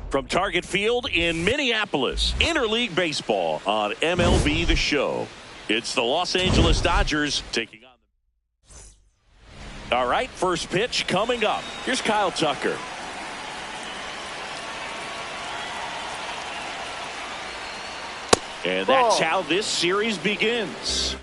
From Target Field in Minneapolis, interleague baseball on MLB The Show. It's the Los Angeles Dodgers taking on them. All right, first pitch coming up. Here's Kyle Tucker. And that's how this series begins.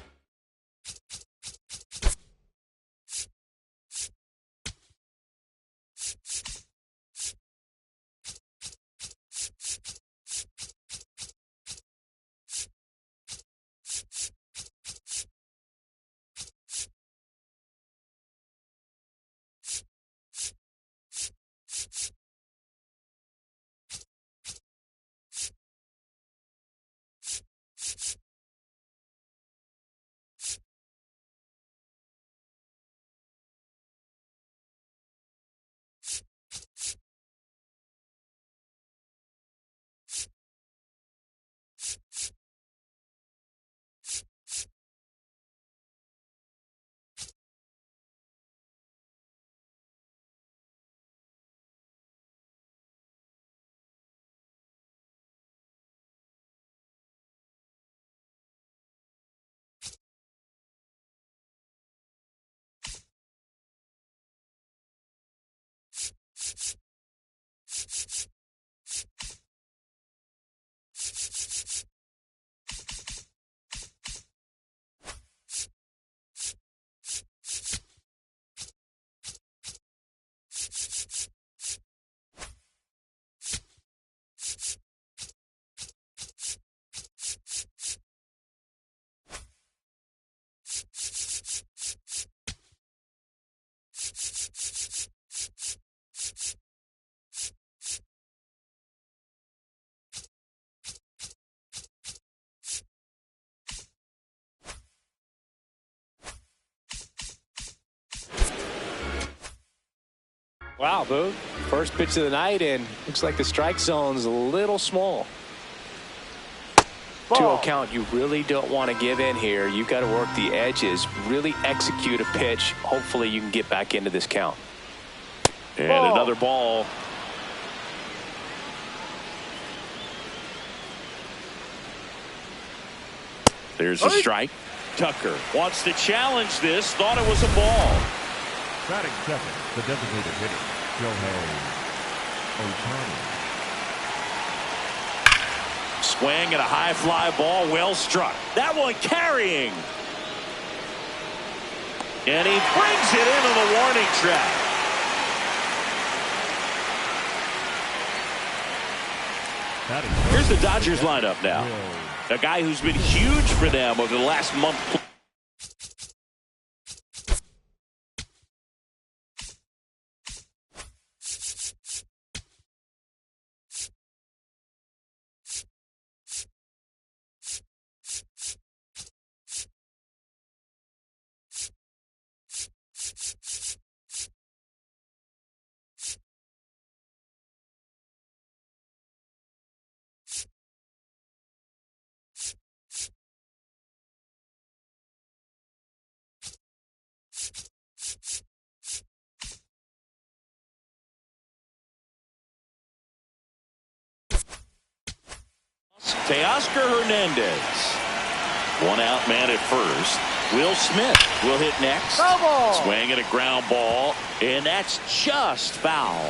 Wow, Boog. First pitch of the night, and looks like the strike zone's a little small. 2-0 count. You really don't want to give in here. You've got to work the edges, really execute a pitch. Hopefully you can get back into this count. And another ball. There's a strike. Tucker wants to challenge this. Thought it was a ball. Batting second, the designated hitter, Shohei Ohtani. Swing and a high fly ball, well struck. That one carrying. And he brings it into the warning track. Here's the Dodgers lineup now. A guy who's been huge for them over the last month. Teoscar Hernandez. One out man at first. Will Smith will hit next. Swing at a ground ball, and that's just foul.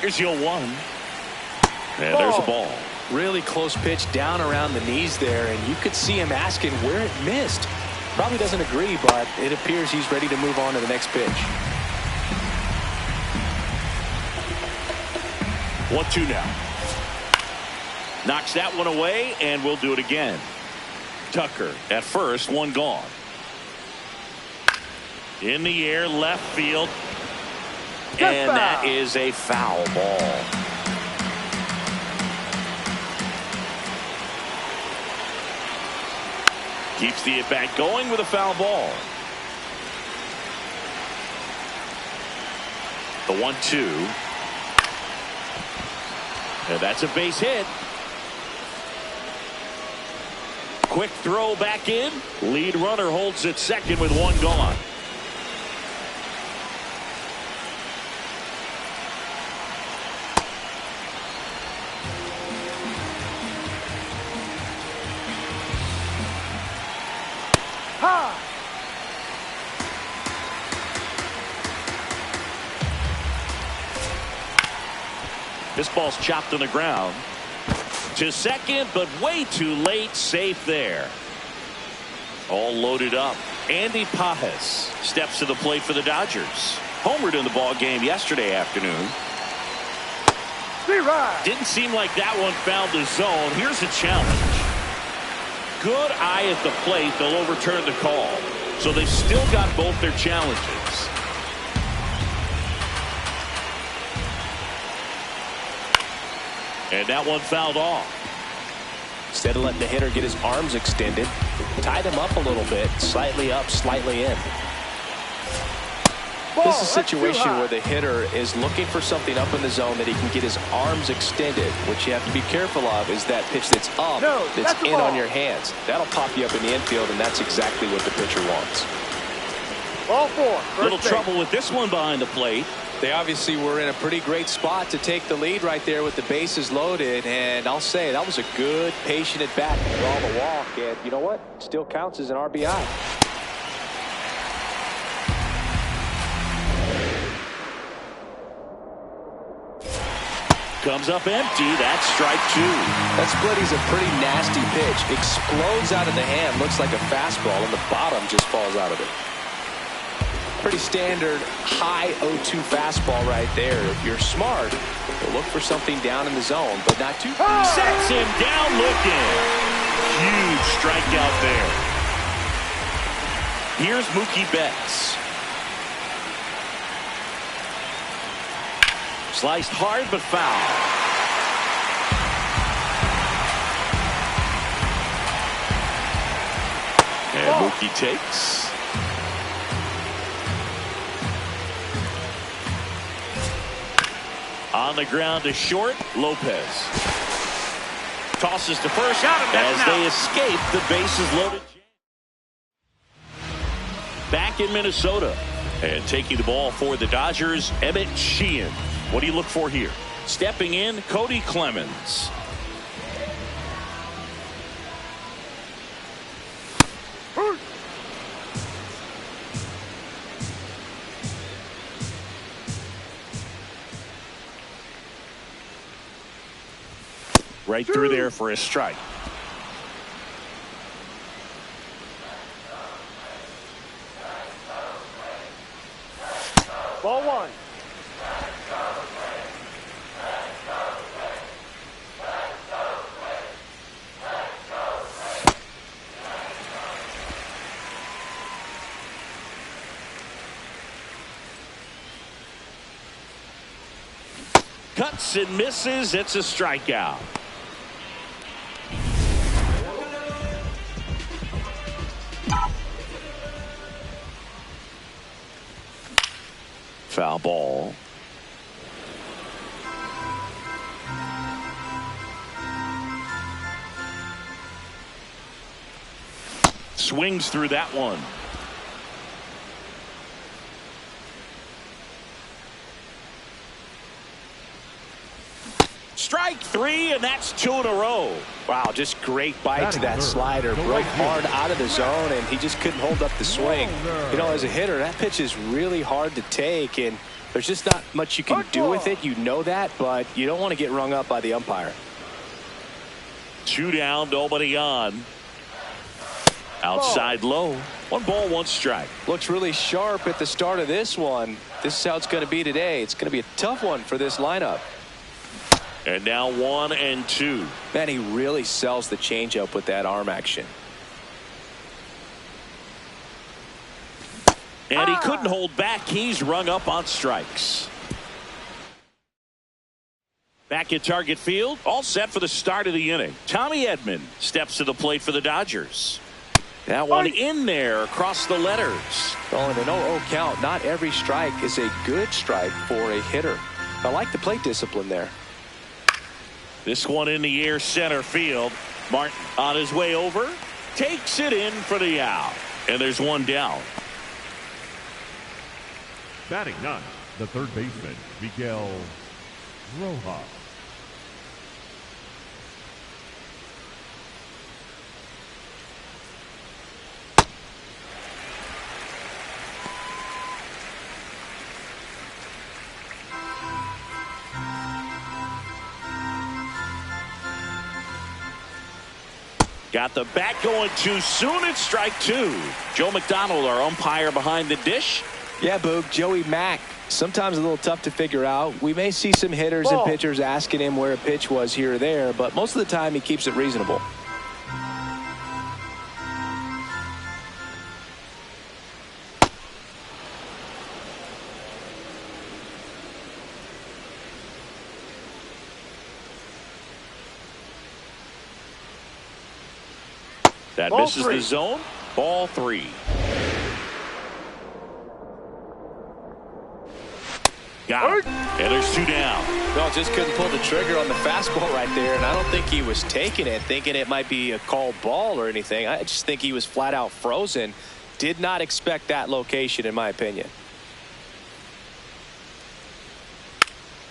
Here's 0-1. And there's a ball. Really close pitch down around the knees there, and you could see him asking where it missed. Probably doesn't agree, but it appears he's ready to move on to the next pitch. 1-2 now. Knocks that one away, and we'll do it again. Tucker at first, one gone. In the air, left field. And that is a foul ball. Keeps the at-bat going with a foul ball. The 1-2. And that's a base hit. Quick throw back in. Lead runner holds at second with one gone. High. This ball's chopped on the ground. To second, but way too late. Safe there. All loaded up. Andy Pages steps to the plate for the Dodgers. Homered in the ball game yesterday afternoon. Didn't seem like that one found the zone. Here's a challenge. Good eye at the plate. They'll overturn the call. So they've still got both their challenges. And that one fouled off. Instead of letting the hitter get his arms extended, tied him up a little bit, slightly up, slightly in. This is a situation where the hitter is looking for something up in the zone that he can get his arms extended. What you have to be careful of is that pitch that's up, that's in on your hands. That'll pop you up in the infield, and that's exactly what the pitcher wants. Ball 4. Little trouble with this one behind the plate. They obviously were in a pretty great spot to take the lead right there with the bases loaded, and I'll say that was a good, patient at bat to draw the walk, and you know what? Still counts as an RBI. Comes up empty. That's strike 2. That splitty's a pretty nasty pitch. Explodes out of the hand. Looks like a fastball, and the bottom just falls out of it. Pretty standard high 0-2 fastball right there. If you're smart, you'll look for something down in the zone, but not too. Sets him down looking. Huge strikeout there. Here's Mookie Betts. Sliced hard but foul. And Mookie takes. On the ground to short, Lopez. Tosses to first as they escape the bases loaded. Back in Minnesota. And taking the ball for the Dodgers, Emmett Sheehan. What do you look for here? Stepping in, Cody Clemens. Right through there for a strike. Ball 1. Cuts and misses. It's a strikeout. Foul ball. Swings through that one. Strike 3, and that's 2 in a row. Wow, just great bite to that slider. Broke hard out of the zone, and he just couldn't hold up the swing. You know, as a hitter, that pitch is really hard to take, and there's just not much you can do with it. You know that, but you don't want to get rung up by the umpire. 2 down, nobody on. Outside low. 1 ball, 1 strike. Looks really sharp at the start of this one. This is how it's going to be today. It's going to be a tough one for this lineup. And now 1 and 2. Man, he really sells the changeup with that arm action. And he couldn't hold back. He's rung up on strikes. Back at Target Field, all set for the start of the inning. Tommy Edman steps to the plate for the Dodgers. That one in there across the letters. Oh, in an 0-0 count, not every strike is a good strike for a hitter. I like the plate discipline there. This one in the air center field. Martin on his way over. Takes it in for the out. And there's 1 down. Batting 9, the third baseman, Miguel Rojas. Got the bat going too soon. It's strike two. Joe McDonald, our umpire behind the dish. Yeah, Boog, Joey Mack. Sometimes a little tough to figure out. We may see some hitters and pitchers asking him where a pitch was here or there, but most of the time he keeps it reasonable. That misses the zone. Ball three. Got it. And there's two down. No, just couldn't pull the trigger on the fastball right there, and I don't think he was taking it, thinking it might be a called ball or anything. I just think he was flat out frozen. Did not expect that location, in my opinion.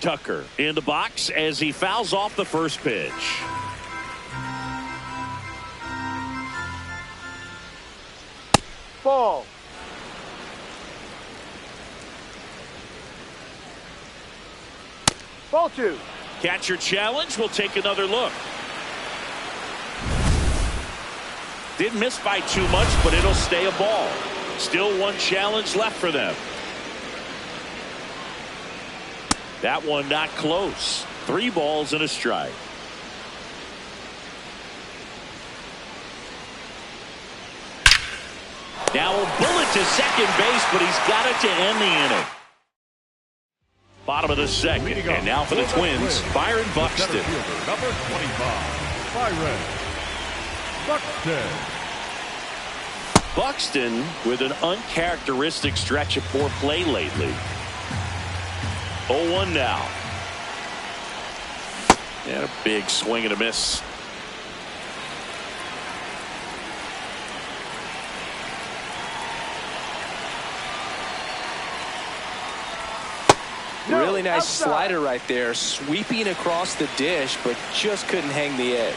Tucker in the box as he fouls off the first pitch. Ball. Ball two. Catcher challenge. We'll take another look. Didn't miss by too much, but it'll stay a ball. Still one challenge left for them. That one not close. 3 balls and a strike. Now a bullet to second base, but he's got it to end the inning. Bottom of the second, and now for the Twins, Byron Buxton. Number 25, Byron Buxton. Buxton with an uncharacteristic stretch of poor play lately. 0-1 now. And a big swing and a miss. Really nice slider right there, sweeping across the dish, but just couldn't hang the edge.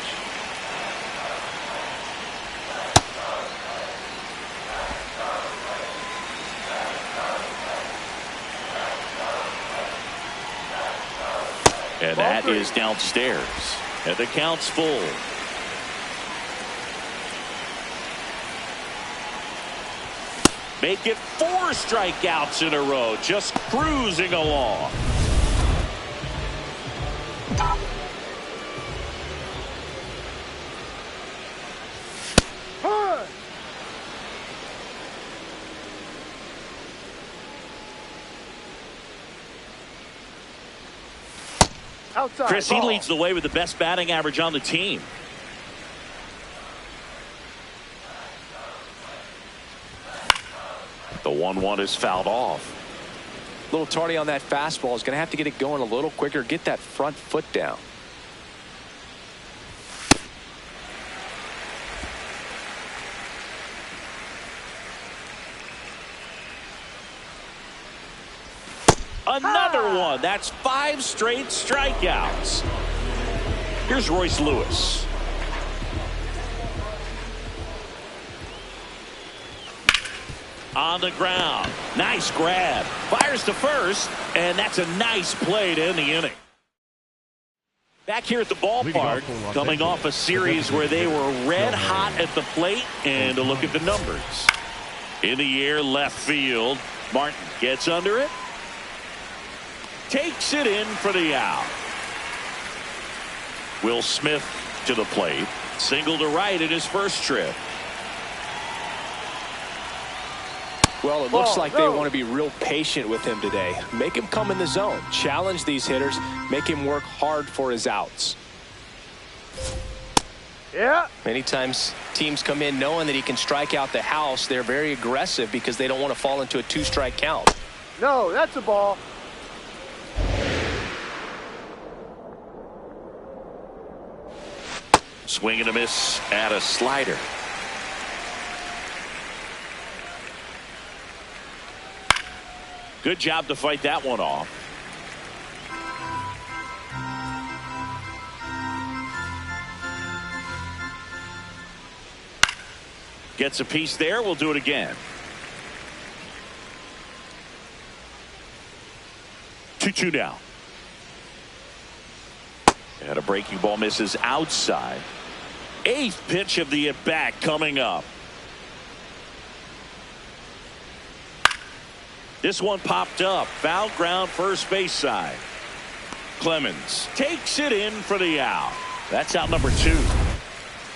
And that is downstairs. And the count's full. Make it 4 strikeouts in a row, just cruising along. Outside. Chris, ball. he leads the way with the best batting average on the team. The 1-1 is fouled off. A little tardy on that fastball. Is going to have to get it going a little quicker. Get that front foot down. Another one. That's 5 straight strikeouts. Here's Royce Lewis. On the ground. Nice grab. Fires to first, and that's a nice play to end the inning. Back here at the ballpark, coming off a series where they were red hot at the plate, and a look at the numbers. In the air, left field. Martin gets under it. Takes it in for the out. Will Smith to the plate. Single to right in his first trip. Well, it looks like they want to be real patient with him today. Make him come in the zone. Challenge these hitters. Make him work hard for his outs. Yeah. Many times teams come in knowing that he can strike out the house. They're very aggressive because they don't want to fall into a 2-strike count. No, that's a ball. Swing and a miss at a slider. Good job to fight that one off. Gets a piece there. We'll do it again. 2-2 now. And a breaking ball misses outside. Eighth pitch of the at-bat coming up. This one popped up. Foul ground, first base side. Clemens takes it in for the out. That's out number 2.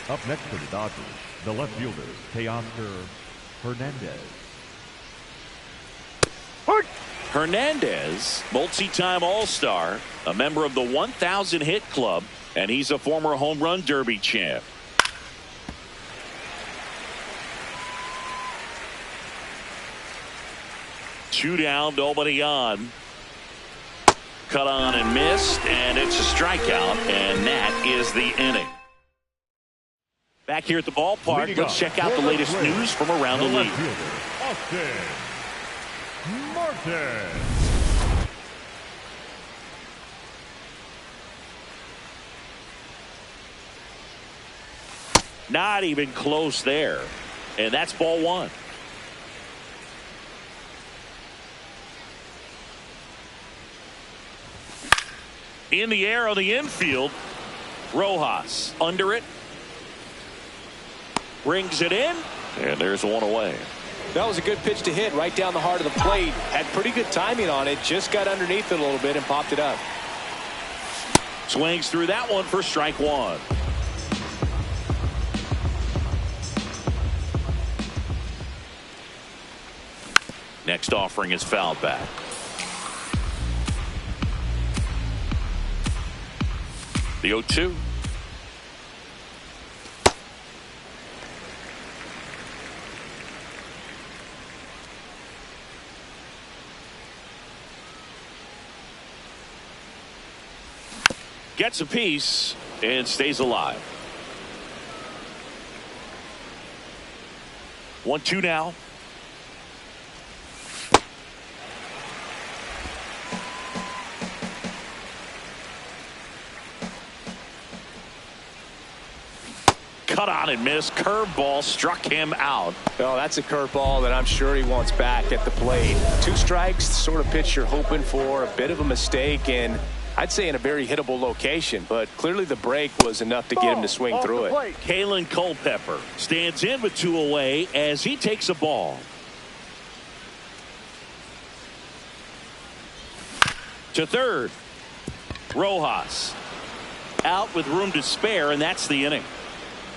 Up next for the Dodgers, the left fielder, Teoscar Hernandez. Hernandez, multi-time All-Star, a member of the 1,000 hit club, and he's a former home run derby champ. Two down, nobody on. Cut on and missed, and it's a strikeout, and that is the inning. Back here at the ballpark, let's check out the latest news from around the league. Austin Martin. Not even close there, and that's ball 1. In the air on the infield, Rojas under it, brings it in, and there's one away. That was a good pitch to hit right down the heart of the plate. Had pretty good timing on it. Just got underneath it a little bit and popped it up. Swings through that one for strike 1. Next offering is fouled back. The 0-2. Gets a piece and stays alive. 1-2 now. Cut on and missed. Curveball struck him out. Oh, that's a curveball that I'm sure he wants back at the plate. 2 strikes, the sort of pitch you're hoping for. A bit of a mistake, and I'd say in a very hittable location, but clearly the break was enough to get him to swing through it. Kalen Culpepper stands in with 2 away as he takes a ball. To third. Rojas out with room to spare, and that's the inning.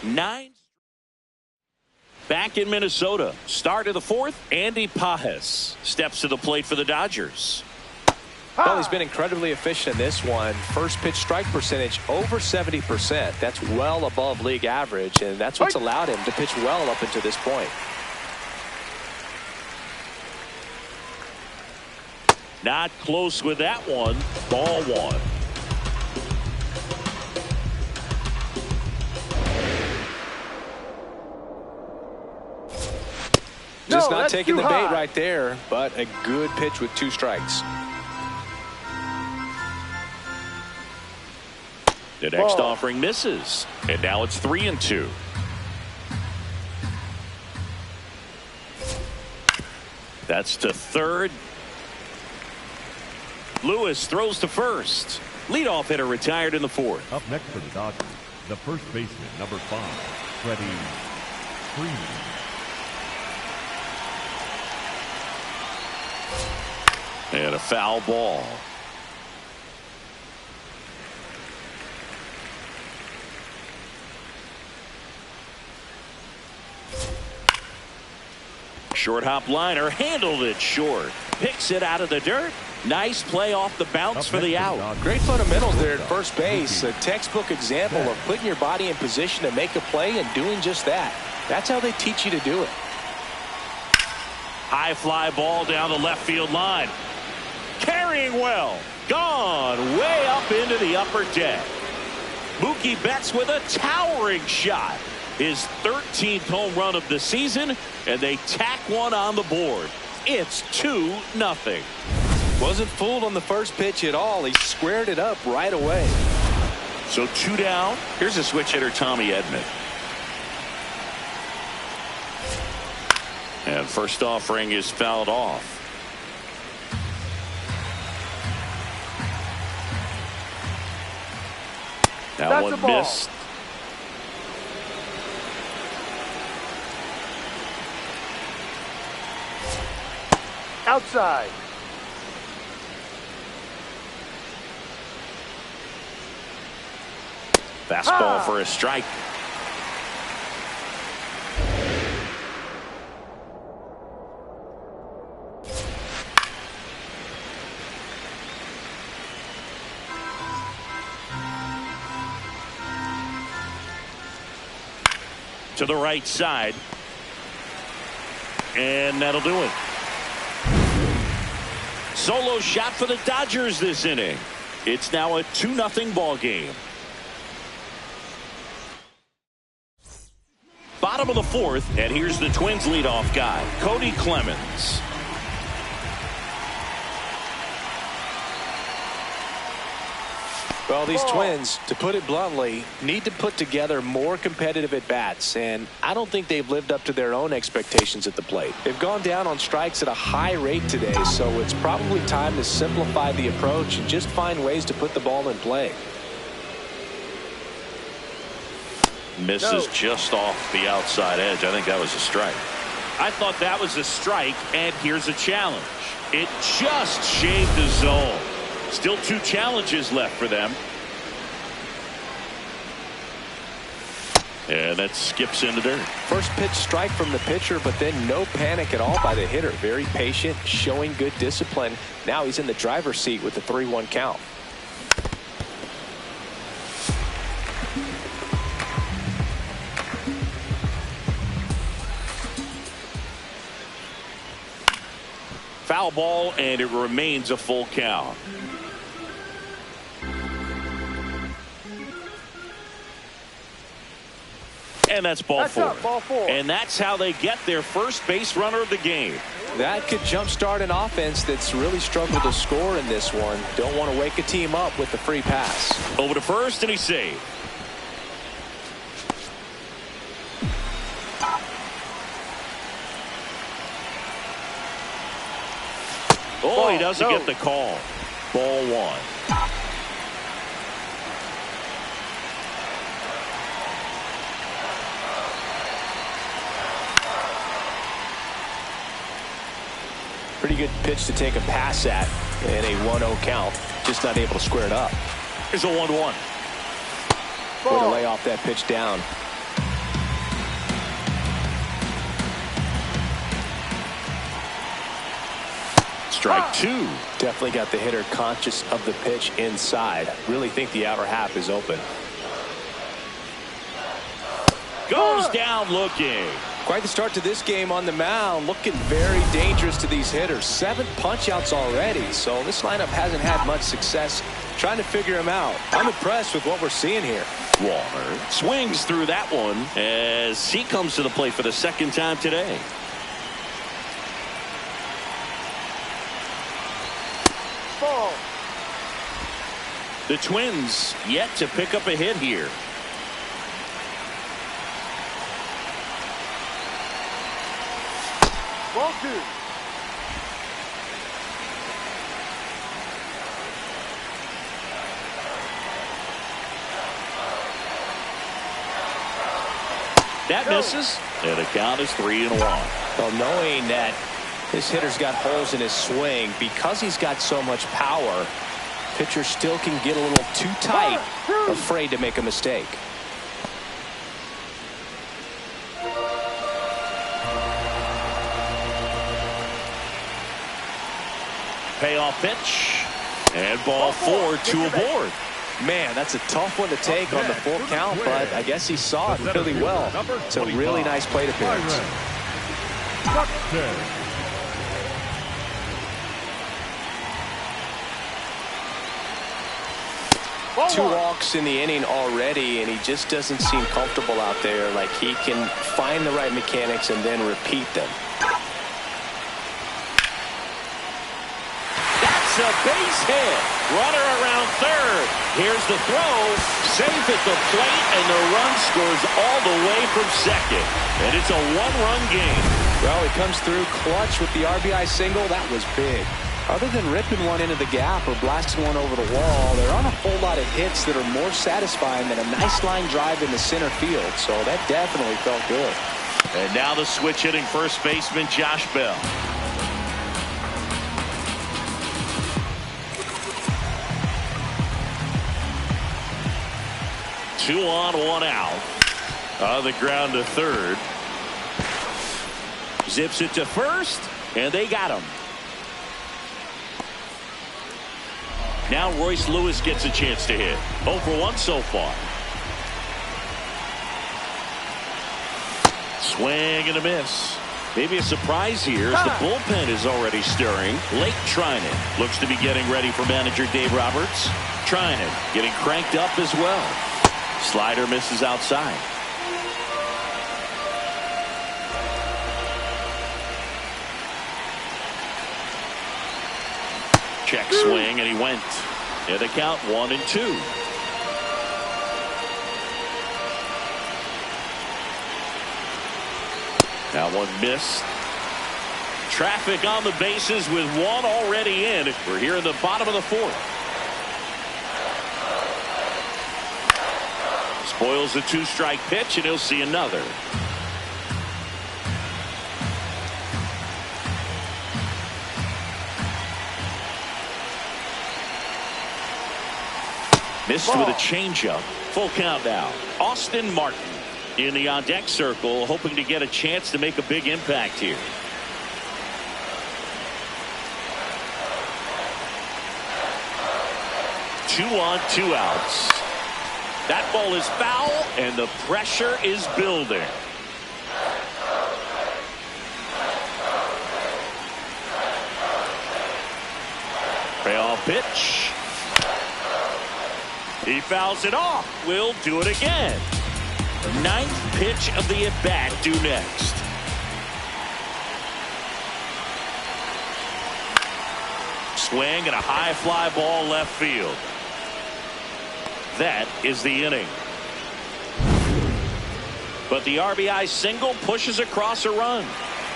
9. Back in Minnesota. Start of the 4th. Andy Pages steps to the plate for the Dodgers. Well, he's been incredibly efficient in this one. First pitch strike percentage over 70%. That's well above league average, and that's what's allowed him to pitch well up until this point. Not close with that one. Ball 1. Just not taking the bait right there, but a good pitch with 2 strikes. The next offering misses, and now it's 3-2. That's to third. Lewis throws to first. Leadoff hitter retired in the 4th. Up next for the Dodgers, the first baseman, number 5, Freddie Freeman. And a foul ball. Short hop liner, handled it short. Picks it out of the dirt. Nice play off the bounce for the out. Great fundamentals there at first base. A textbook example of putting your body in position to make a play and doing just that. That's how they teach you to do it. High fly ball down the left field line. Carrying well. Gone way up into the upper deck. Mookie Betts with a towering shot. His 13th home run of the season, and they tack one on the board. It's 2-0. Wasn't fooled on the first pitch at all. He squared it up right away. So 2 down. Here's a switch hitter, Tommy Edman. And first offering is fouled off. That one missed. Outside. Fastball for a strike. To the right side. And that'll do it. Solo shot for the Dodgers this inning. It's now a 2-0 ball game. Bottom of the fourth, and here's the Twins leadoff guy, Cody Clemens. Well, these Twins, to put it bluntly, need to put together more competitive at-bats, and I don't think they've lived up to their own expectations at the plate. They've gone down on strikes at a high rate today, so it's probably time to simplify the approach and just find ways to put the ball in play. Misses just off the outside edge. I think that was a strike. I thought that was a strike, and here's a challenge. It just shaved the zone. Still 2 challenges left for them. And that skips into dirt. First pitch strike from the pitcher, but then no panic at all by the hitter. Very patient, showing good discipline. Now he's in the driver's seat with the 3-1 count. Foul ball, and it remains a full count. And that's ball four. Ball 4. And that's how they get their first base runner of the game. That could jumpstart an offense that's really struggled to score in this one. Don't want to wake a team up with the free pass. Over to first, and he's saved. Oh, he doesn't get the call. Ball 1. Pretty good pitch to take a pass at in a 1-0 count. Just not able to square it up. Here's a 1-1. Way to lay off that pitch down. Strike 2. Definitely got the hitter conscious of the pitch inside. Really think the outer half is open. Goes down looking. Quite the start to this game on the mound. Looking very dangerous to these hitters. 7 punch-outs already, so this lineup hasn't had much success trying to figure him out. I'm impressed with what we're seeing here. Walker swings through that one as he comes to the plate for the second time today. Ball. The Twins yet to pick up a hit here. Ball 2. That misses, and the count is 3-1. Well, knowing that this hitter's got holes in his swing, because he's got so much power, pitcher still can get a little too tight, afraid to make a mistake. Payoff pitch, and ball 4, 2 aboard. Man, that's a tough one to take on the full count, but I guess he saw it really well. It's a really nice plate appearance. Two walks in the inning already, and he just doesn't seem comfortable out there. Like he can find the right mechanics and then repeat them. That's a base hit. Runner around third. Here's the throw. Safe at the plate, and the run scores all the way from second. And it's a 1-run game. Well, he comes through clutch with the RBI single. That was big. Other than ripping one into the gap or blasting one over the wall, there aren't a whole lot of hits that are more satisfying than a nice line drive in the center field. So that definitely felt good. And now the switch hitting first baseman Josh Bell. 2 on, 1 out. On the ground to third. Zips it to first, and they got him. Now Royce Lewis gets a chance to hit. 0 for 1 so far. Swing and a miss. Maybe a surprise here as the bullpen is already stirring. Lake Trinan looks to be getting ready for manager Dave Roberts. Trinan getting cranked up as well. Slider misses outside. Check swing, and he went. And the count 1-2. That one missed. Traffic on the bases with 1 already in. We're here in the bottom of the 4th. Spoils the 2-strike pitch, and he'll see another. Missed with a changeup. Full count now. Austin Martin in the on-deck circle, hoping to get a chance to make a big impact here. Two on, 2 outs. That ball is foul, and the pressure is building. Payoff pitch. He fouls it off. We'll do it again. 9th pitch of the at-bat due next. Swing and a high fly ball left field. That is the inning. But the RBI single pushes across a run.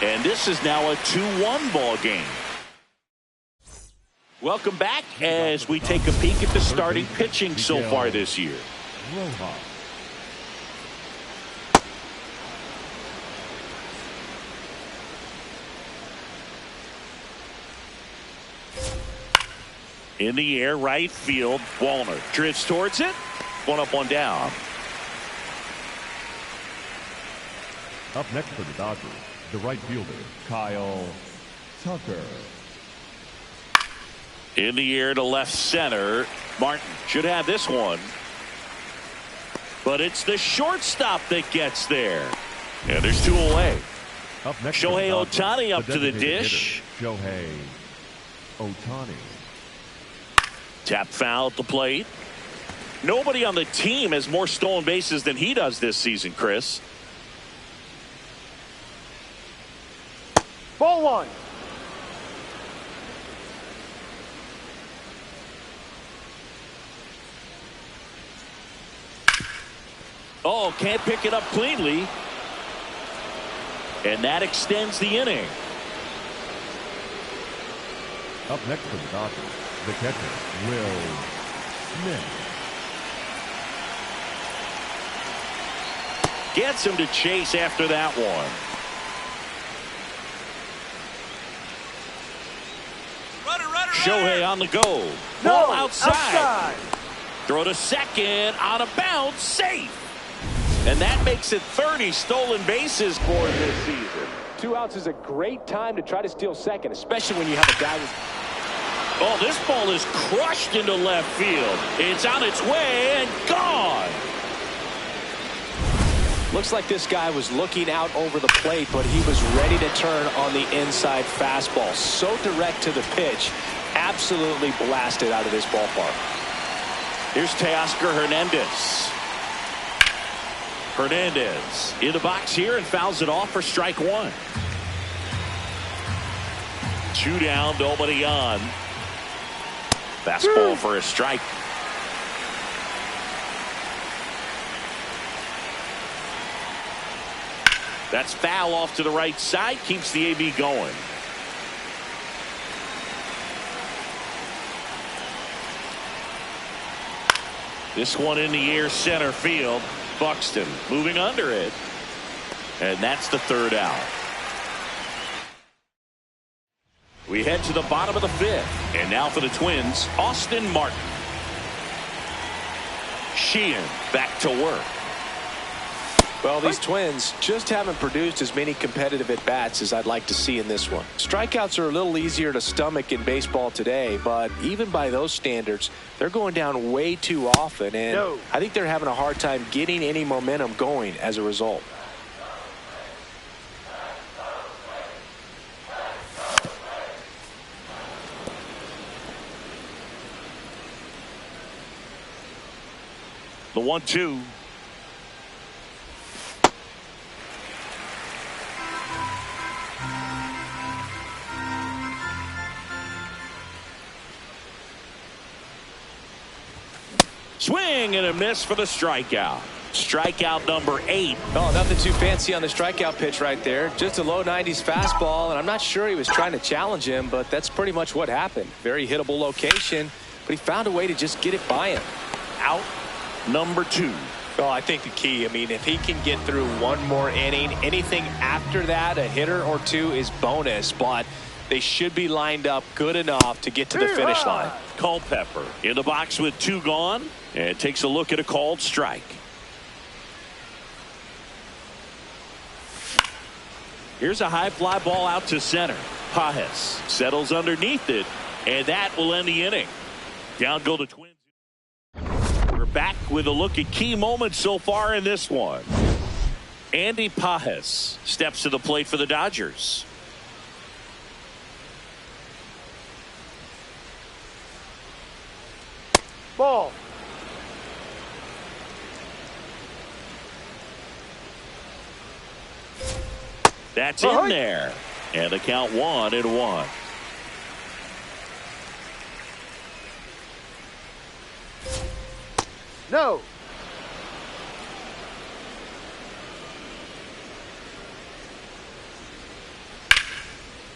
And this is now a 2-1 ball game. Welcome back as we take a peek at the starting pitching so far this year. In the air, right field. Wallner drifts towards it. 1 up, 1 down. Up next for the Dodgers, the right fielder, Kyle Tucker. In the air to left center. Martin should have this one. But it's the shortstop that gets there. And there's 2 away. Up next Shohei Dodgers, Ohtani up to the designated dish. hitter, Shohei Ohtani. Tap foul at the plate. Nobody on the team has more stolen bases than he does this season, Chris. Ball 1. Oh, can't pick it up cleanly. And that extends the inning. Up next for the Dodgers, the catcher, Will Smith. Gets him to chase after that one. Shohei on the go. Ball outside. Throw to second. On a bounce. Safe. And that makes it 30 stolen bases for this season. 2 outs is a great time to try to steal second, especially when you have a guy with... Oh, this ball is crushed into left field. It's on its way and gone. Looks like this guy was looking out over the plate, but he was ready to turn on the inside fastball. So direct to the pitch. Absolutely blasted out of this ballpark. Here's Teoscar Hernandez. Hernandez in the box here and fouls it off for strike 1. 2 down, nobody on. Fastball for a strike. That's foul off to the right side. Keeps the AB going. This one in the air center field. Buxton moving under it. And that's the 3rd out. We head to the bottom of the 5th. And now for the Twins, Austin Martin. Sheehan back to work. Well, these Twins just haven't produced as many competitive at-bats as I'd like to see in this one. Strikeouts are a little easier to stomach in baseball today, but even by those standards, they're going down way too often, and I think they're having a hard time getting any momentum going as a result. The 1-2. Swing and a miss for the strikeout. Strikeout number 8. Oh, nothing too fancy on the strikeout pitch right there. Just a low 90s fastball, and I'm not sure he was trying to challenge him, but that's pretty much what happened. Very hittable location, but he found a way to just get it by him. Out number 2. Well, I think the key, if he can get through one more inning, anything after that, a hitter or two is bonus, but they should be lined up good enough to get to the finish line. Culpepper in the box with 2 gone, and takes a look at a called strike. Here's a high fly ball out to center. Pajes settles underneath it, and that will end the inning. Down go the Twins. We're back with a look at key moments so far in this one. Andy Pajes steps to the plate for the Dodgers. Ball. That's in there. And the count 1-1. No.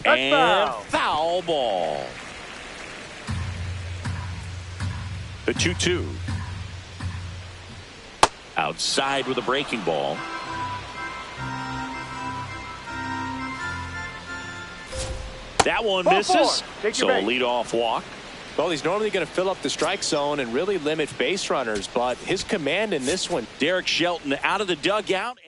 That's and foul. Foul ball. The 2-2. Outside with a breaking ball. That one misses. So a leadoff walk. Well, he's normally going to fill up the strike zone and really limit base runners, but his command in this one. Derek Shelton out of the dugout.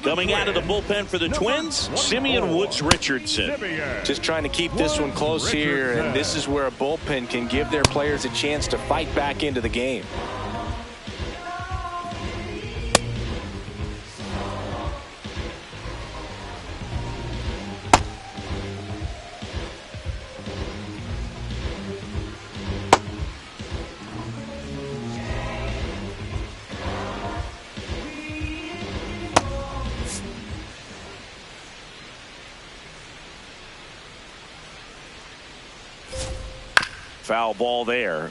Coming out of the bullpen for the Twins, Simeon Woods Richardson. Just trying to keep this one close here, and this is where a bullpen can give their players a chance to fight back into the game. Foul ball there.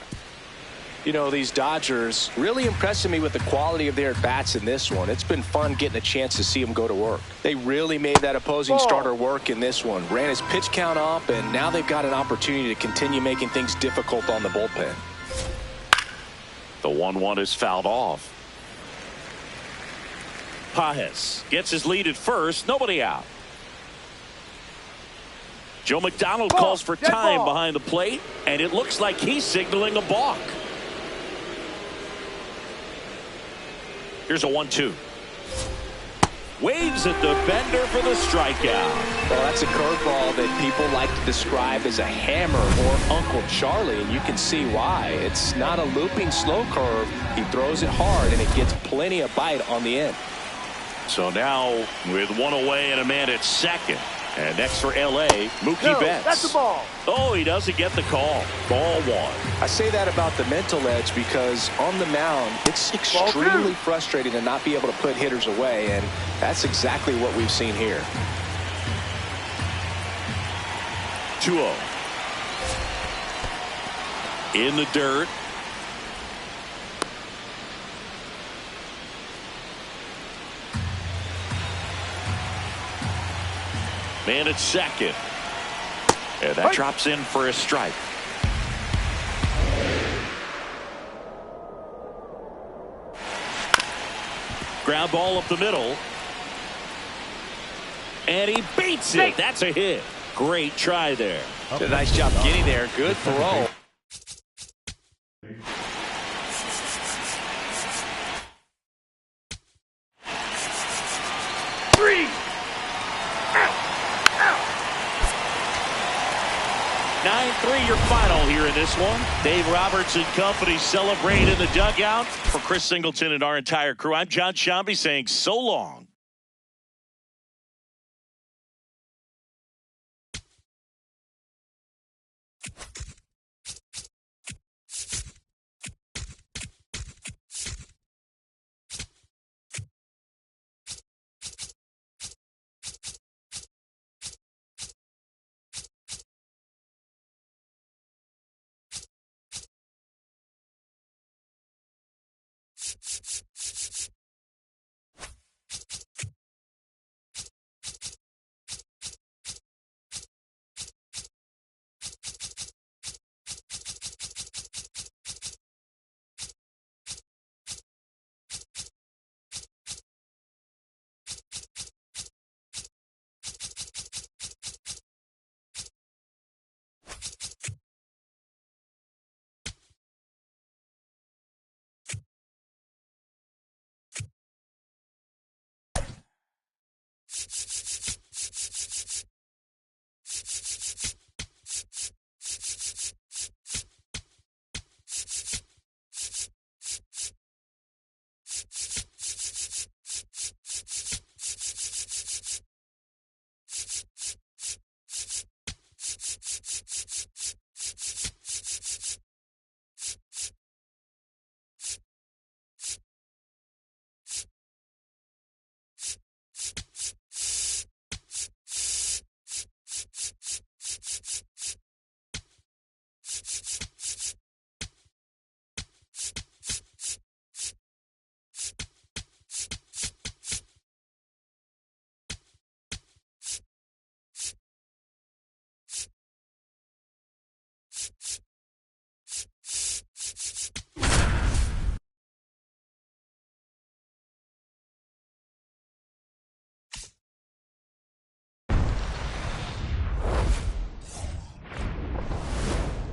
You know, these Dodgers really impressing me with the quality of their at-bats in this one. It's been fun getting a chance to see them go to work. They really made that opposing starter work in this one. Ran his pitch count up, and now they've got an opportunity to continue making things difficult on the bullpen. The 1-1 is fouled off. Pajes gets his lead at first. Nobody out. Joe McDonald calls for time behind the plate, and it looks like he's signaling a balk. Here's a 1-2. Waves at the bender for the strikeout. Well, that's a curveball that people like to describe as a hammer or Uncle Charlie, and you can see why. It's not a looping slow curve. He throws it hard, and it gets plenty of bite on the end. So now with 1 away and a man at second. And next for L.A., Mookie Betts. That's the ball. Oh, he doesn't get the call. Ball 1. I say that about the mental edge because on the mound, it's extremely frustrating to not be able to put hitters away, and that's exactly what we've seen here. 2-0. In the dirt. Man at second. And that drops in for a strike. Ground ball up the middle. And he beats it. That's a hit. Great try there. Did a nice job getting there. Good throw. your final here in this one. Dave Roberts and company celebrate in the dugout. For Chris Singleton and our entire crew, I'm John Shambi saying so long.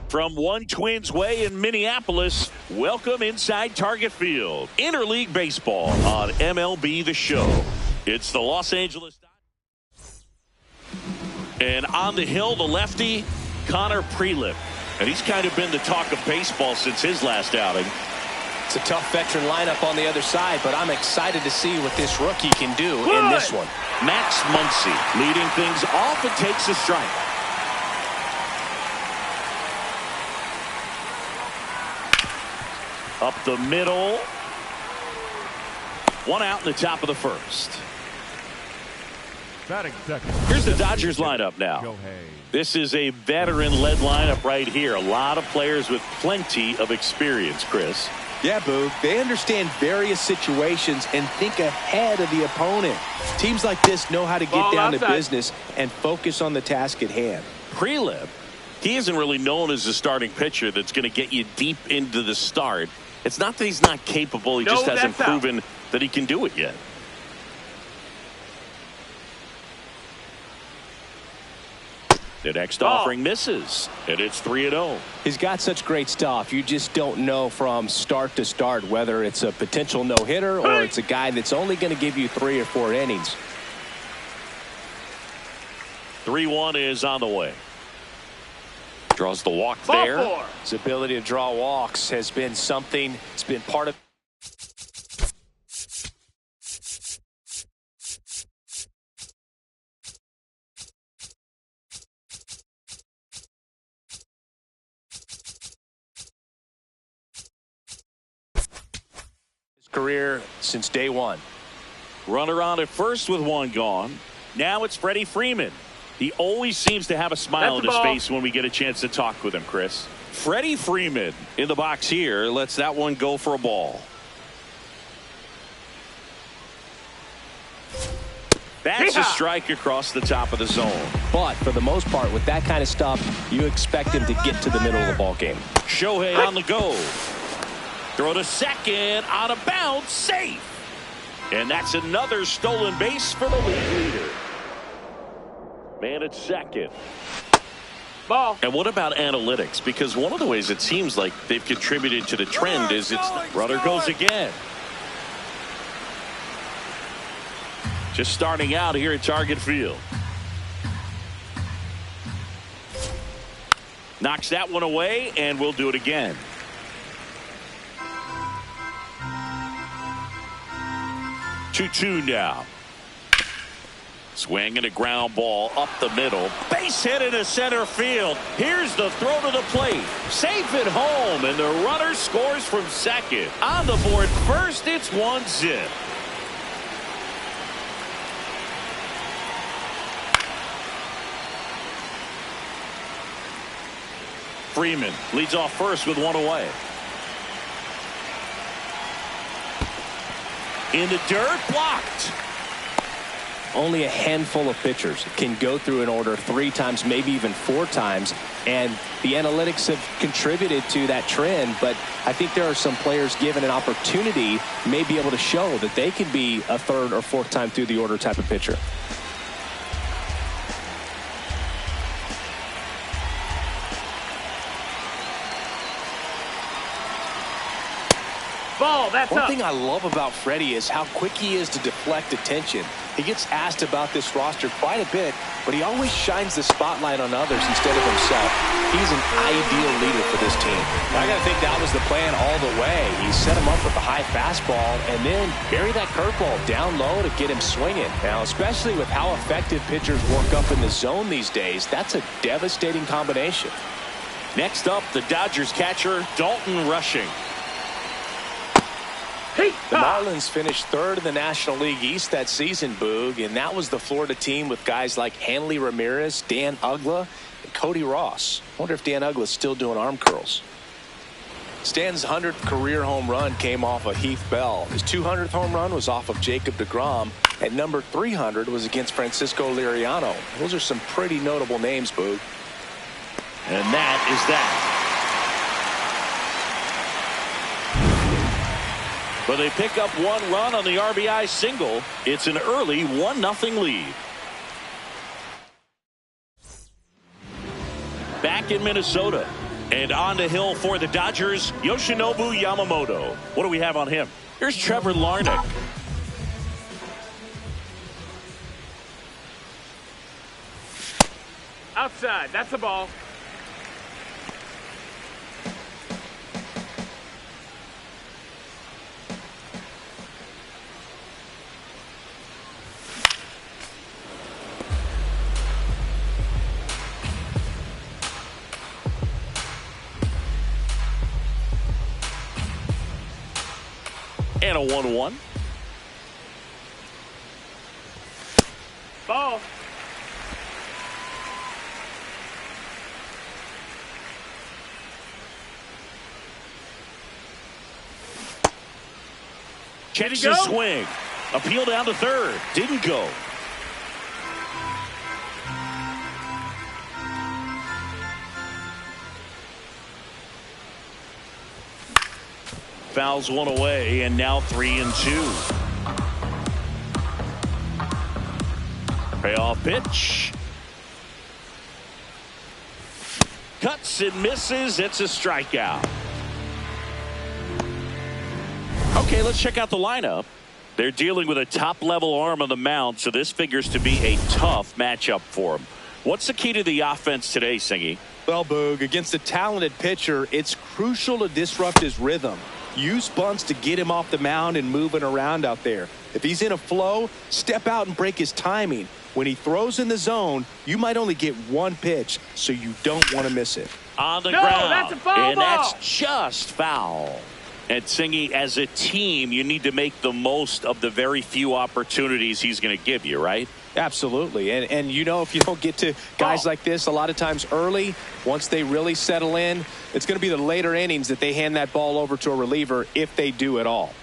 From One Twins Way in Minneapolis, welcome inside Target Field. Interleague Baseball on MLB The Show. It's the Los Angeles Dodgers. And on the hill, the lefty, Connor Prelip. And he's kind of been the talk of baseball since his last outing. It's a tough veteran lineup on the other side, but I'm excited to see what this rookie can do in this one. Max Muncy leading things off and takes a strike. Up the middle. One out in the top of the first. Batting second. Here's the Dodgers lineup now. This is a veteran-led lineup right here. A lot of players with plenty of experience, Chris. Yeah, Boog. They understand various situations and think ahead of the opponent. Teams like this know how to get down to business and focus on the task at hand. Prelip, he isn't really known as a starting pitcher that's going to get you deep into the start. It's not that he's not capable. He just hasn't proven that he can do it yet. The next offering misses, and it's 3-0. He's got such great stuff. You just don't know from start to start whether it's a potential no-hitter or it's a guy that's only going to give you 3 or 4 innings. 3-1 is on the way. Draws the walk there. His ability to draw walks has been something. It's been part of. His career since day one. Runner on at first with one gone. Now it's Freddie Freeman. He always seems to have a smile on his face when we get a chance to talk with him, Chris. Freddie Freeman in the box here lets that one go for a ball. That's a strike across the top of the zone. But for the most part, with that kind of stuff, you expect him to get to the middle of the ball game. Shohei on the go. Throw to second, out of bounds, safe. And that's another stolen base for the league leader. Man at second. Ball. And what about analytics? Because one of the ways it seems like they've contributed to the trend is it's runner goes again. Just starting out here at Target Field. Knocks that one away, and we'll do it again. Two now. Swing and a ground ball up the middle. Base hit into center field. Here's the throw to the plate. Safe at home, and the runner scores from second. On the board first, it's 1-0. Freeman leads off first with one away. In the dirt, blocked. Only a handful of pitchers can go through an order 3 times, maybe even 4 times, and the analytics have contributed to that trend. But I think there are some players given an opportunity may be able to show that they can be a 3rd or 4th time through the order type of pitcher. Ball, that's One up. thing I love about Freddie is how quick he is to deflect attention. He gets asked about this roster quite a bit, but he always shines the spotlight on others instead of himself. He's an ideal leader for this team. I got to think that was the plan all the way. He set him up with a high fastball and then bury that curveball down low to get him swinging. Now, especially with how effective pitchers work up in the zone these days, that's a devastating combination. Next up, the Dodgers catcher, Dalton Rushing. The Marlins finished 3rd in the National League East that season, Boog, and that was the Florida team with guys like Hanley Ramirez, Dan Uggla, and Cody Ross. I wonder if Dan Uggla's still doing arm curls. Stan's 100th career home run came off of Heath Bell. His 200th home run was off of Jacob deGrom, and number 300 was against Francisco Liriano. Those are some pretty notable names, Boog. And that is that. But they pick up 1 run on the RBI single. It's an early 1-0 lead. Back in Minnesota. And on the hill for the Dodgers, Yoshinobu Yamamoto. What do we have on him? Here's Trevor Larnach. Outside, that's a ball. And a 1-1. Ball. Checks his swing. Appeal down to third. Didn't go. Fouls one away, and now 3-2. Payoff pitch. Cuts and misses. It's a strikeout. Okay, let's check out the lineup. They're dealing with a top-level arm on the mound, so this figures to be a tough matchup for them. What's the key to the offense today, Singy? Well, Boog, against a talented pitcher, it's crucial to disrupt his rhythm. Use bunts to get him off the mound and moving around out there. If he's in a flow, step out and break his timing. When he throws in the zone, you might only get 1 pitch, so you don't want to miss it. On the No, ground. that's a foul and ball. That's just foul. And Singy, as a team, you need to make the most of the very few opportunities he's going to give you, right? Absolutely. And you know, if you don't get to guys like this a lot of times early, once they really settle in, it's going to be the later innings that they hand that ball over to a reliever if they do at all.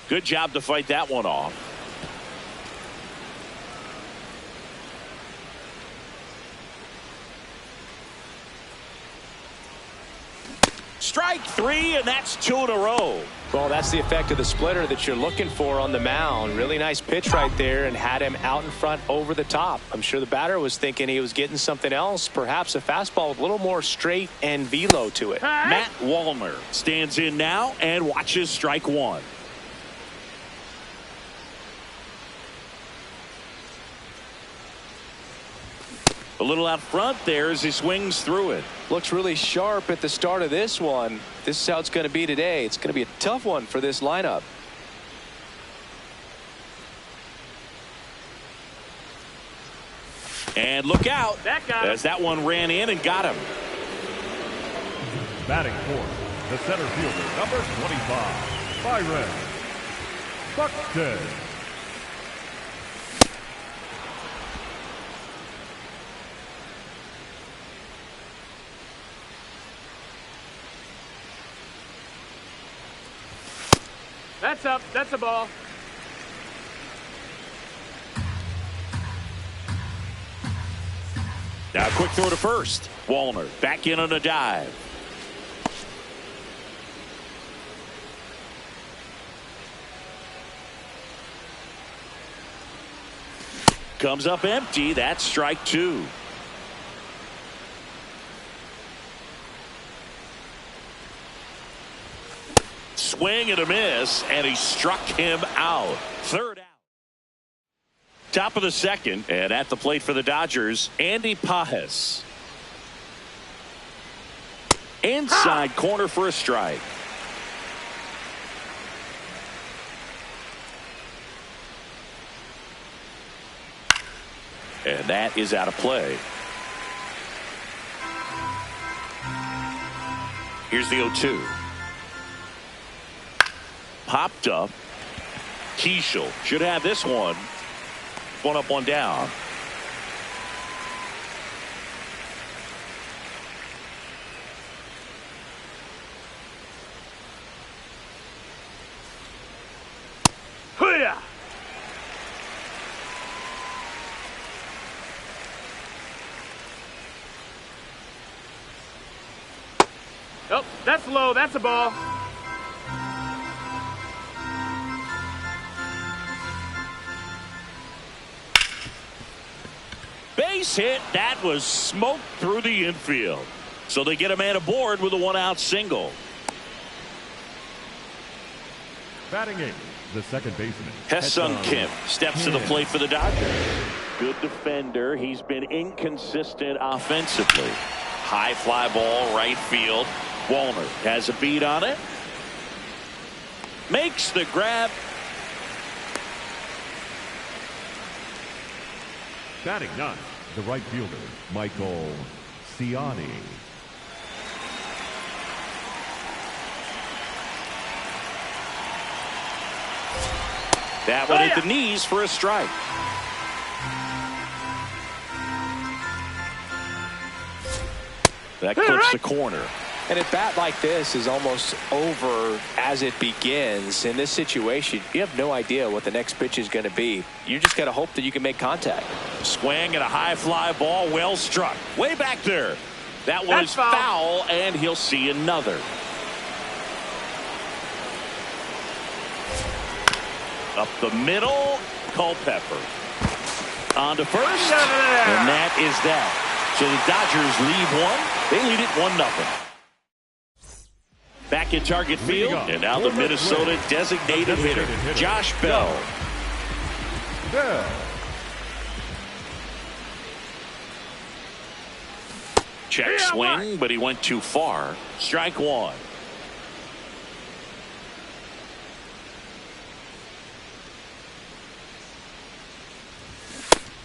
Good job to fight that one off. Strike 3, and that's 2 in a row. Well, that's the effect of the splitter that you're looking for on the mound. Really nice pitch right there and had him out in front over the top. I'm sure the batter was thinking he was getting something else, perhaps a fastball with a little more straight and velo to it. Matt Wallner stands in now and watches strike 1. A little out front there as he swings through it. Looks really sharp at the start of this one. This is how it's going to be today. It's going to be a tough one for this lineup. And look out, That got him. as that one ran in and got him. Batting fourth, the center fielder, number 25, Byron Buxton. That's up. That's a ball. Now a quick throw to first. Wallner back in on a dive. Comes up empty. That's strike two. Swing and a miss, and he struck him out. Third out. Top of the second, and at the plate for the Dodgers, Andy Pajes. Inside corner for a strike. And that is out of play. Here's the 0-2. Popped up. Keishel should have this one. One up, one down. Hoo-yah! Oh, that's low. That's a ball. Base hit. That was smoked through the infield. So they get a man aboard with a one-out single. Batting eighth, the second baseman, Ha-Seong Kim steps to the plate for the Dodgers. Good defender. He's been inconsistent offensively. High fly ball, right field. Wallner has a beat on it. Makes the grab. Batting ninth, the right fielder, Michael Ciani. That one at the knees for a strike. That clips the corner. And a bat like this is almost over as it begins. In this situation, you have no idea what the next pitch is going to be. You just got to hope that you can make contact. Swing and a high fly ball, well struck. Way back there. That one That's is foul. foul, and he'll see another. Up the middle, Culpepper. On to first, and that is that. So the Dodgers lead one. They lead it 1-0. Back in target field, and now the Minnesota designated hitter, Josh Bell. Bell. Check swing, but he went too far. Strike one.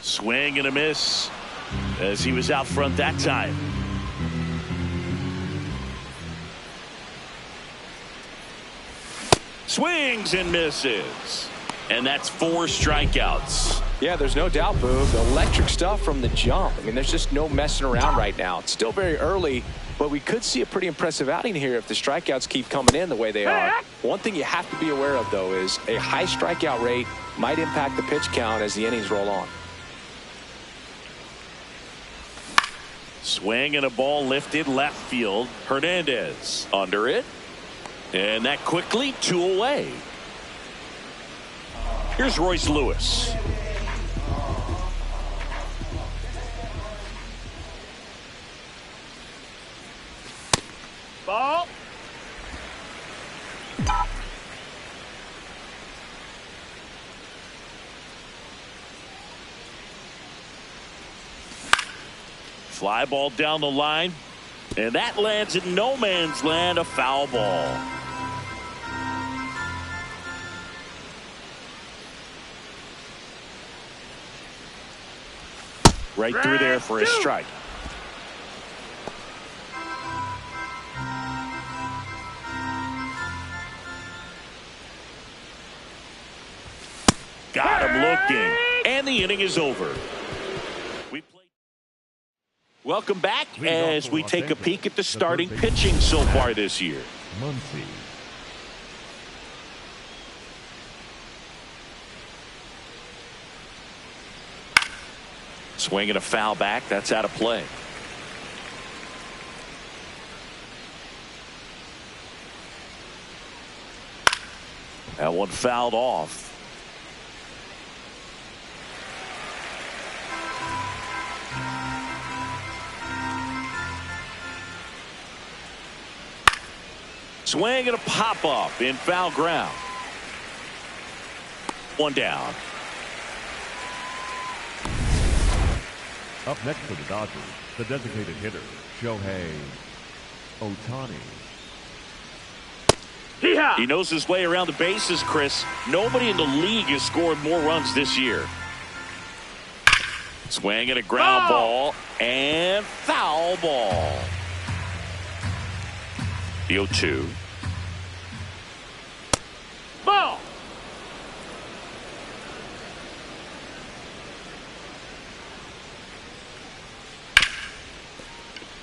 Swing and a miss as he was out front that time. Swings and misses. And that's 4 strikeouts. Yeah, there's no doubt, Boog. Electric stuff from the jump. I mean, there's just no messing around right now. It's still very early, but we could see a pretty impressive outing here if the strikeouts keep coming in the way they are. One thing you have to be aware of, though, is a high strikeout rate might impact the pitch count as the innings roll on. Swing and a ball lifted left field. Hernandez under it. And that quickly 2 away. Here's Royce Lewis. Ball. Fly ball down the line. And that lands in no man's land, a foul ball. Right through there for a strike. Got him looking. And the inning is over. Welcome back as we take a peek at the starting pitching so far this year. Muncy. Swinging a foul back. That's out of play. That one fouled off. Swing and a pop up in foul ground. One down. Up next for the Dodgers, the designated hitter, Shohei Ohtani. He knows his way around the bases, Chris. Nobody in the league has scored more runs this year. Swing and a ground ball and foul ball. The 0-2. Ball.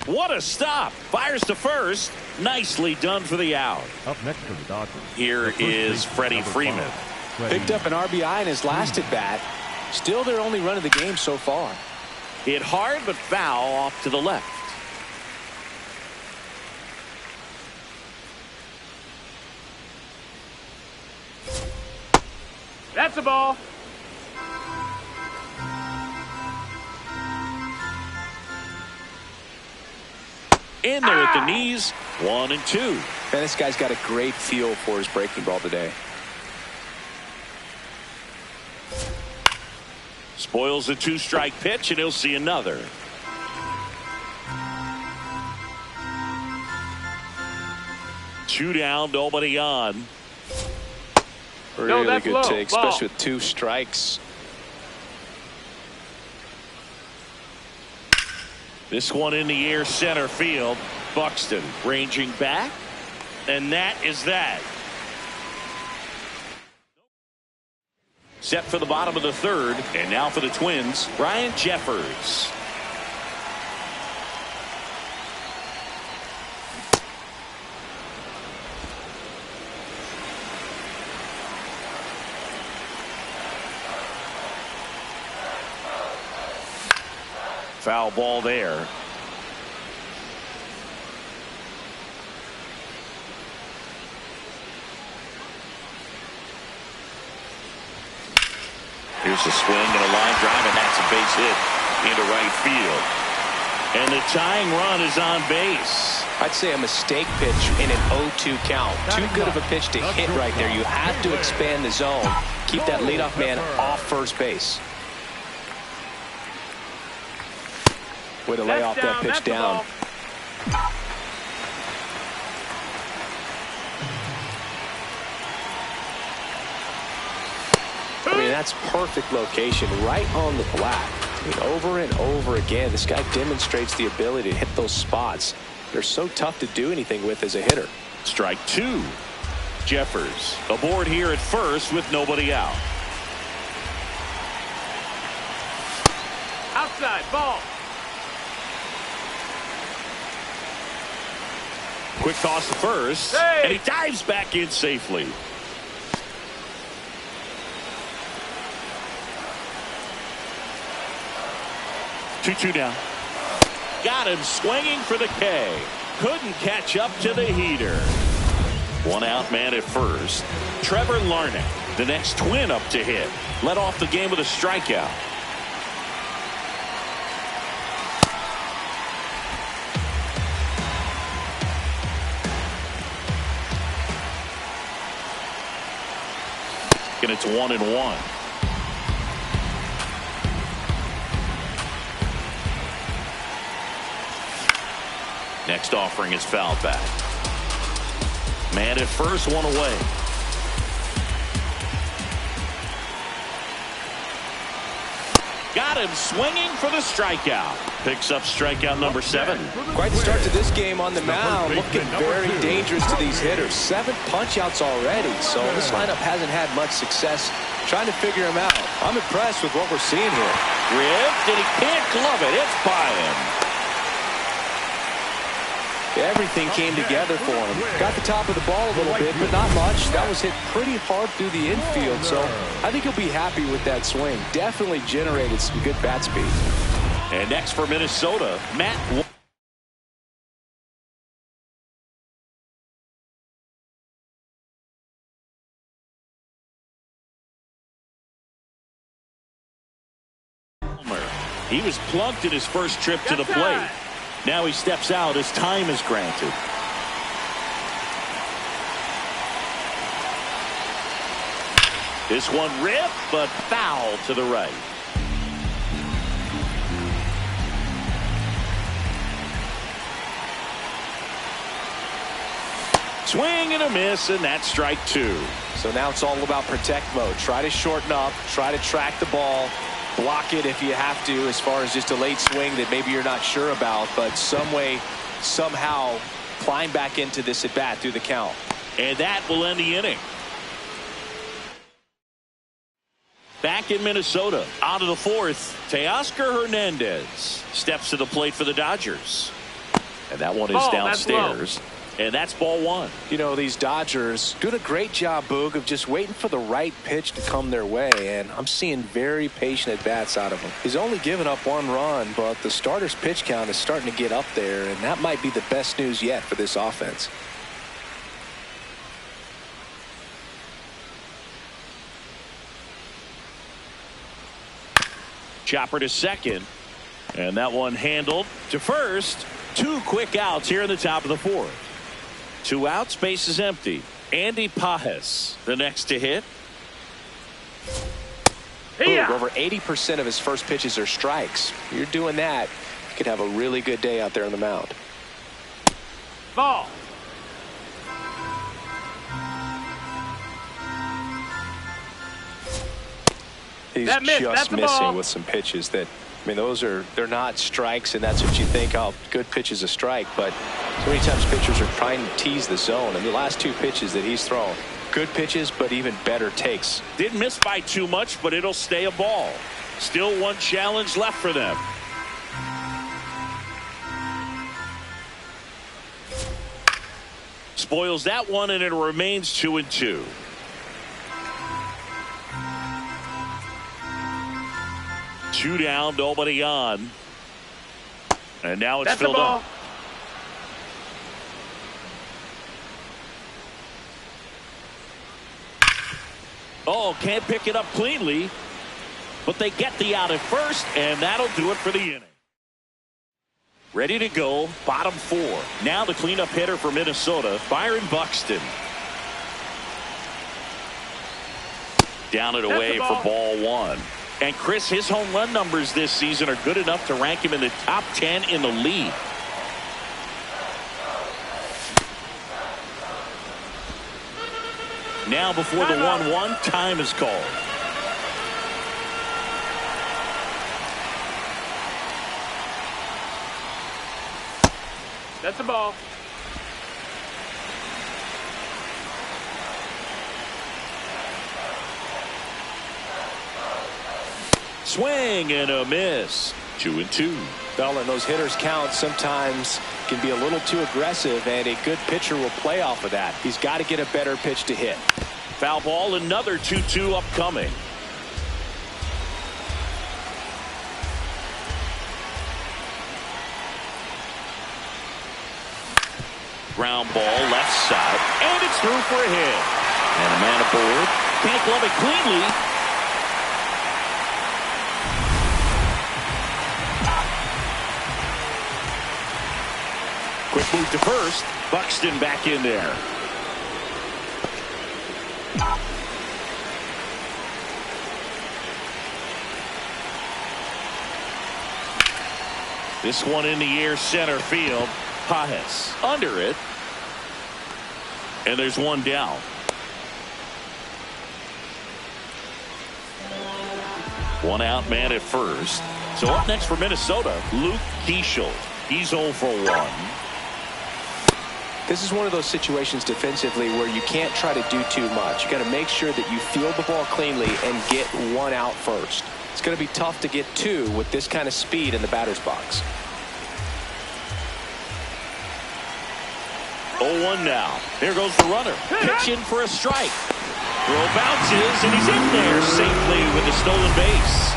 What a stop. Fires to first. Nicely done for the out. Up next for the Dodgers. Here is Freddie Freeman. Picked up an RBI in his last at bat. Still their only run of the game so far. Hit hard but foul off to the left. That's a ball. In there at the knees. 1 and 2. Man, this guy's got a great feel for his breaking ball today. Spoils the 2-strike pitch, and he'll see another. Two down, nobody on. Really that's good low. take, Ball. especially with 2 strikes. This one in the air, center field. Buxton ranging back, and that is that. Set for the bottom of the third, and now for the Twins, Ryan Jeffers. Foul ball there. Here's a swing and a line drive, and that's a base hit into right field. And the tying run is on base. I'd say a mistake pitch in an 0-2 count. Too good of a pitch to hit right there. You have to expand the zone. Keep that leadoff man off first base. Way to lay off that pitch down. I mean, that's perfect location, right on the black. I mean, over and over again, this guy demonstrates the ability to hit those spots. They're so tough to do anything with as a hitter. Strike 2. Jeffers aboard here at first with nobody out. Outside, ball. Quick toss to first, Hey! and he dives back in safely. Two down. Got him swinging for the K. Couldn't catch up to the heater. One out man at first. Trevor Larnach, the next Twin up to hit. Led off the game with a strikeout. And it's 1-1. Next offering is fouled back. Man at first, one away. Got him swinging for the strikeout. Picks up strikeout number 7. Quite the start to this game on the mound. Looking very dangerous to these hitters. 7 punch-outs already. So this lineup hasn't had much success trying to figure him out. I'm impressed with what we're seeing here. Ripped, and he can't glove it. It's by him. Everything came together for him. Got the top of the ball a little bit, but not much. That was hit pretty hard through the infield, so I think he'll be happy with that swing. Definitely generated some good bat speed. And next for Minnesota, Matt. He was plunked in his first trip to the plate. Now he steps out as time is granted. This one ripped, but foul to the right. Swing and a miss, and that's strike 2. So now it's all about protect mode. Try to shorten up, try to track the ball. Block it if you have to, as far as just a late swing that maybe you're not sure about, but some way, somehow climb back into this at bat through the count. And that will end the inning. Back in Minnesota, out of the 4th, Teoscar Hernandez steps to the plate for the Dodgers. And that one is downstairs. And that's ball 1. You know, these Dodgers doing a great job, Boog, of just waiting for the right pitch to come their way, and I'm seeing very patient at-bats out of him. He's only given up 1 run, but the starter's pitch count is starting to get up there, and that might be the best news yet for this offense. Chopper to second, and that one handled to first. 2 quick outs here in the top of the 4th. 2 outs, base is empty. Andy Pajes, the next to hit. Boog, over 80% of his first pitches are strikes. You're doing that, you could have a really good day out there on the mound. Ball. He's just missing with some pitches that, I mean, they're not strikes, and that's what you think, oh, good pitch is a strike, but so many times pitchers are trying to tease the zone, and the last 2 pitches that he's thrown, good pitches, but even better takes. Didn't miss by too much, but it'll stay a ball. Still 1 challenge left for them. Spoils that one, and it remains 2-2. Two down, nobody on. And now it's filled up. Oh, can't pick it up cleanly. But they get the out at first, and that'll do it for the inning. Ready to go, bottom 4. Now the cleanup hitter for Minnesota, Byron Buxton. Down and away for ball 1. And Chris, his home run numbers this season are good enough to rank him in the top 10 in the league. Now before the 1-1, time is called. That's a ball. Swing and a miss. 2-2. Well, and those hitters count sometimes can be a little too aggressive, and a good pitcher will play off of that. He's got to get a better pitch to hit. Foul ball, another 2-2 upcoming. Ground ball left side, and it's through for a hit. And a man aboard. Can't glove it cleanly. Quick move to first. Buxton back in there. This one in the air, center field. Pajes under it. And there's one down. One out man at first. So up next for Minnesota, Luke Keeschel. He's 0 for 1. This is one of those situations defensively where you can't try to do too much. You got to make sure that you field the ball cleanly and get one out first. It's going to be tough to get two with this kind of speed in the batter's box. 0-1 now. Here goes the runner. Pitch in for a strike. Throw bounces, and he's in there safely with the stolen base.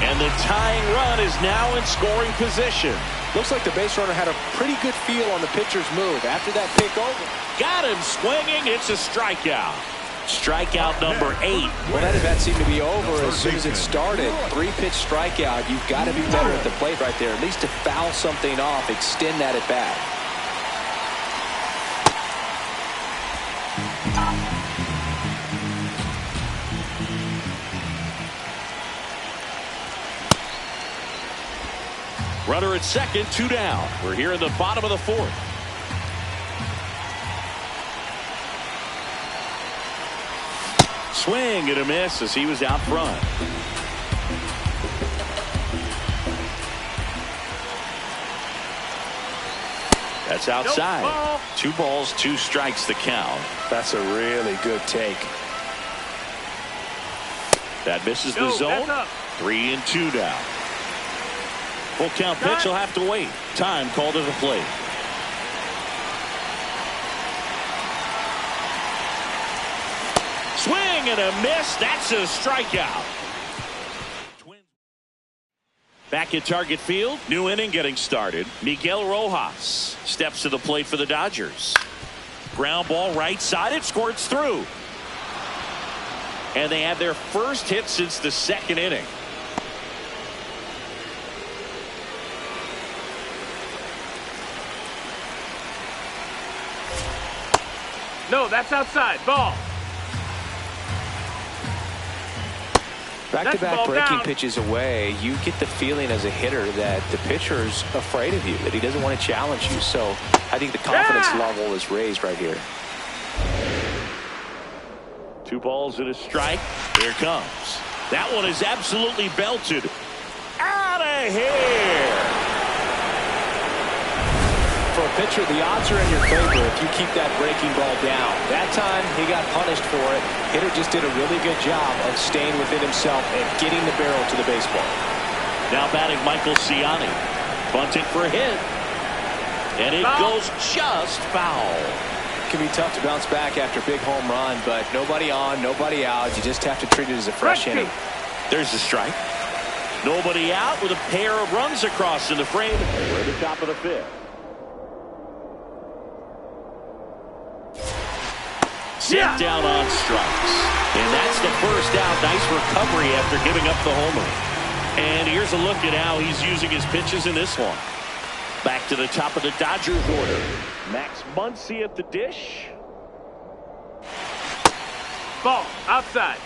And the tying run is now in scoring position. Looks like the base runner had a pretty good feel on the pitcher's move after that pick over. Got him swinging. It's a strikeout. Strikeout number 8. Well, that at-bat seemed to be over as soon as it started. 3-pitch strikeout. You've got to be better at the plate right there. At least to foul something off, extend that at-bat. Runner at second, 2 down. We're here in the bottom of the 4th. Swing and a miss as he was out front. That's outside. Nope. 2 balls, 2 strikes the count. That's a really good take. That misses the Go, zone. that's up. 3 and 2 down. Full count pitch will have to wait. Time called to the plate. Swing and a miss. That's a strikeout. Back at Target Field. New inning getting started. Miguel Rojas steps to the plate for the Dodgers. Ground ball right side. It squirts through. And they have their first hit since the 2nd inning. No, that's outside. Ball. Back-to-back ball breaking down. pitches away, you get the feeling as a hitter that the pitcher's afraid of you, that he doesn't want to challenge you. So I think the confidence level is raised right here. 2 balls and a strike. Here it comes. That one is absolutely belted. Out of here. For a pitcher, the odds are in your favor if you keep that breaking ball down. That time, he got punished for it. Hitter just did a really good job of staying within himself and getting the barrel to the baseball. Now batting Michael Ciani. Bunting for a hit. And it goes just foul. It can be tough to bounce back after a big home run, but nobody on, nobody out. You just have to treat it as a fresh inning. There's the strike. Nobody out with a pair of runs across in the frame. We're at the top of the 5th. Set down on strikes. And that's the first out. Nice recovery after giving up the homer. And here's a look at how he's using his pitches in this one. Back to the top of the Dodgers order. Max Muncy at the dish. Ball. Outside.